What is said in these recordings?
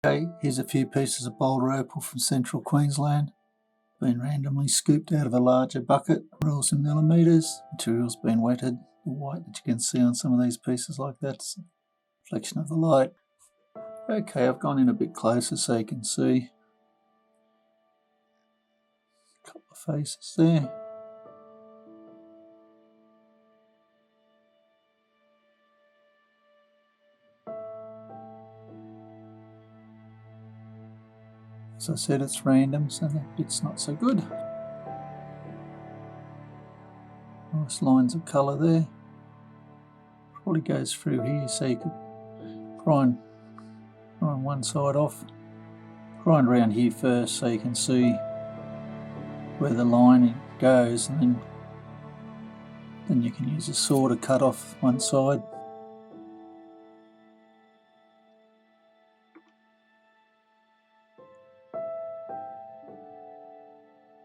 Okay, here's a few pieces of Boulder Opal from central Queensland. Been randomly scooped out of a larger bucket, rules in millimetres. Material's been wetted. The white that you can see on some of these pieces like that's a reflection of the light. Okay, I've gone in a bit closer so you can see a couple of faces there. As I said, it's random, so that bit's not so good. Nice lines of colour there. Probably goes through here, so you could grind one side off. Grind around here first so you can see where the line goes, and then you can use a saw to cut off one side.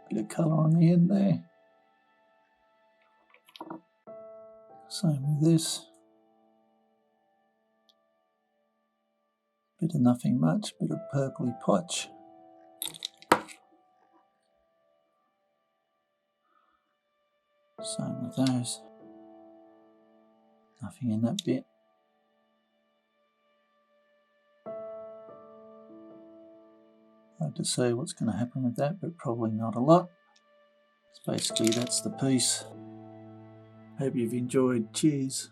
Bit of colour on the end there. Same with this. Bit of nothing much, bit of purpley potch. Same with those. Nothing in that bit. Hard to say what's going to happen with that, but probably not a lot. So basically that's the piece. Hope you've enjoyed. Cheers.